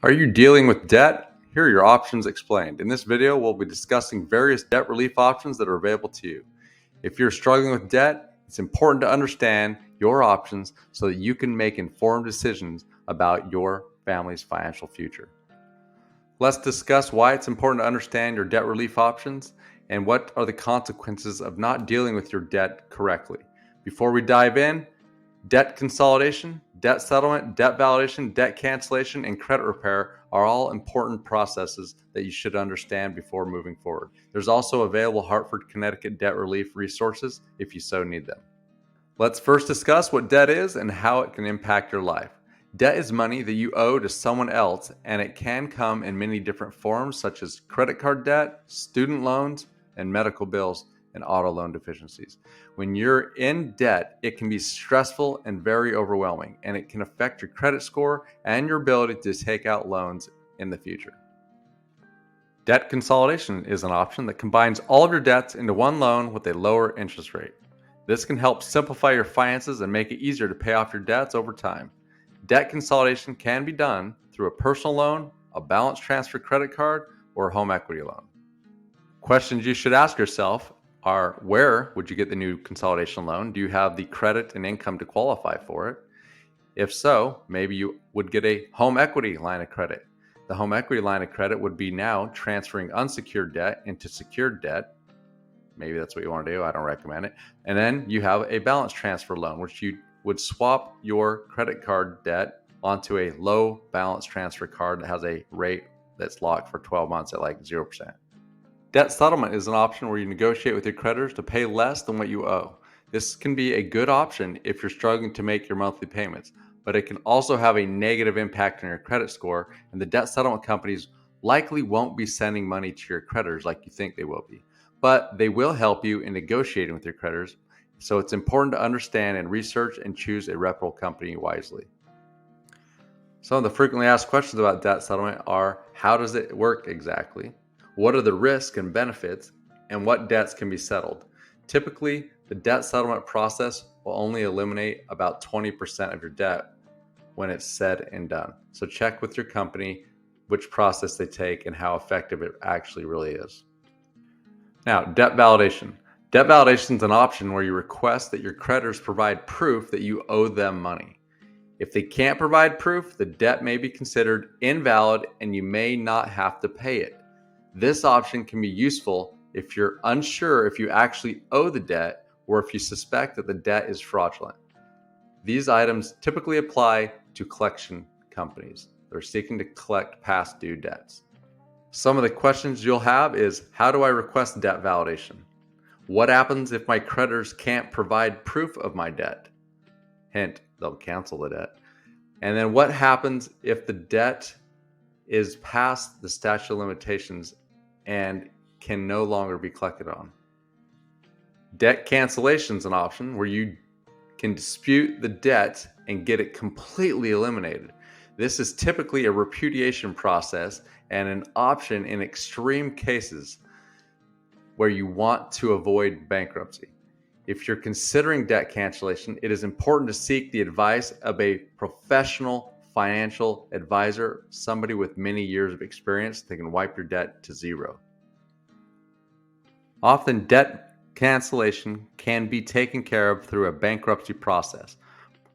Are you dealing with debt? Here are your options explained. In this video, we'll be discussing various debt relief options that are available to you. If you're struggling with debt, it's important to understand your options so that you can make informed decisions about your family's financial future. Let's discuss why it's important to understand your debt relief options and what are the consequences of not dealing with your debt correctly. Before we dive in, debt consolidation, debt settlement, debt validation, debt cancellation, and credit repair are all important processes that you should understand before moving forward. There's also available Hartford, Connecticut debt relief resources if you so need them. Let's first discuss what debt is and how it can impact your life. Debt is money that you owe to someone else, and it can come in many different forms, such as credit card debt, student loans, and medical bills and auto loan deficiencies. When you're in debt, it can be stressful and very overwhelming, and it can affect your credit score and your ability to take out loans in the future. Debt consolidation is an option that combines all of your debts into one loan with a lower interest rate. This can help simplify your finances and make it easier to pay off your debts over time. Debt consolidation can be done through a personal loan, a balance transfer credit card, or a home equity loan. Questions you should ask yourself are: where would you get the new consolidation loan? Do you have the credit and income to qualify for it? If so, maybe you would get a home equity line of credit. The home equity line of credit would be now transferring unsecured debt into secured debt. Maybe that's what you want to do. I don't recommend it. And then you have a balance transfer loan, which you would swap your credit card debt onto a low balance transfer card that has a rate that's locked for 12 months at like 0%. Debt settlement is an option where you negotiate with your creditors to pay less than what you owe. This can be a good option if you're struggling to make your monthly payments, but it can also have a negative impact on your credit score, and the debt settlement companies likely won't be sending money to your creditors like you think they will be. But they will help you in negotiating with your creditors, so it's important to understand and research and choose a reputable company wisely. Some of the frequently asked questions about debt settlement are: how does it work exactly? What are the risks and benefits? And what debts can be settled? Typically, the debt settlement process will only eliminate about 20% of your debt when it's said and done. So check with your company which process they take and how effective it actually really is. Now, debt validation. Debt validation is an option where you request that your creditors provide proof that you owe them money. If they can't provide proof, the debt may be considered invalid and you may not have to pay it. This option can be useful if you're unsure if you actually owe the debt or if you suspect that the debt is fraudulent. These items typically apply to collection companies that are seeking to collect past due debts. Some of the questions you'll have is: how do I request debt validation? What happens if my creditors can't provide proof of my debt? Hint, they'll cancel the debt. And then what happens if the debt is past the statute of limitations and can no longer be collected on? Debt cancellation is an option where you can dispute the debt and get it completely eliminated. This is typically a repudiation process and an option in extreme cases where you want to avoid bankruptcy. If you're considering debt cancellation, it is important to seek the advice of a professional financial advisor, somebody with many years of experience that can wipe your debt to zero. Often, debt cancellation can be taken care of through a bankruptcy process,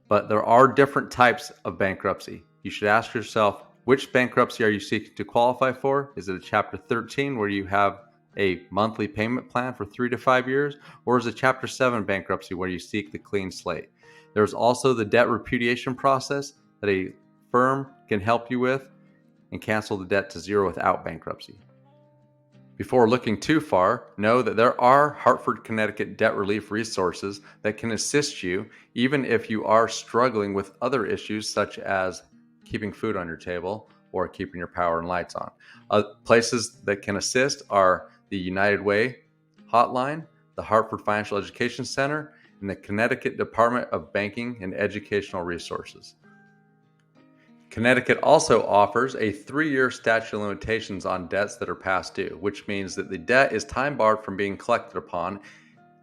but there are different types of bankruptcy. You should ask yourself, which bankruptcy are you seeking to qualify for? Is it a Chapter 13 where you have a monthly payment plan for 3 to 5 years, or is it Chapter 7 bankruptcy where you seek the clean slate? There's also the debt repudiation process that a firm can help you with and cancel the debt to zero without bankruptcy. Before looking too far, know that there are Hartford, Connecticut debt relief resources that can assist you even if you are struggling with other issues such as keeping food on your table or keeping your power and lights on. Places that can assist are the United Way Hotline, the Hartford Financial Education Center, and the Connecticut Department of Banking and Educational Resources. Connecticut also offers a 3-year statute of limitations on debts that are past due, which means that the debt is time barred from being collected upon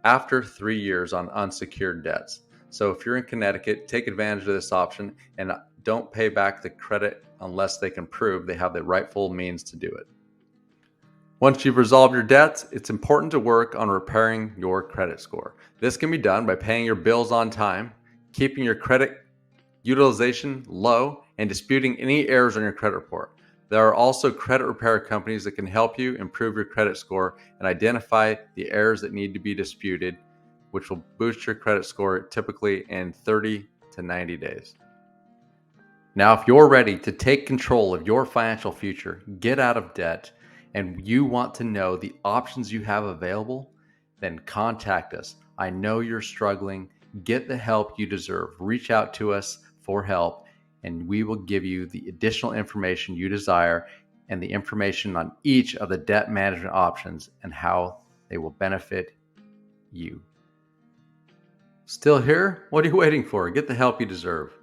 after 3 years on unsecured debts. So if you're in Connecticut, take advantage of this option and don't pay back the credit unless they can prove they have the rightful means to do it. Once you've resolved your debts, it's important to work on repairing your credit score. This can be done by paying your bills on time, keeping your credit utilization low, and disputing any errors on your credit report. There are also credit repair companies that can help you improve your credit score and identify the errors that need to be disputed, which will boost your credit score typically in 30 to 90 days. Now, if you're ready to take control of your financial future, get out of debt, and you want to know the options you have available, then contact us. I know you're struggling. Get the help you deserve. Reach out to us for help, and we will give you the additional information you desire and the information on each of the debt management options and how they will benefit you. Still here? What are you waiting for? Get the help you deserve.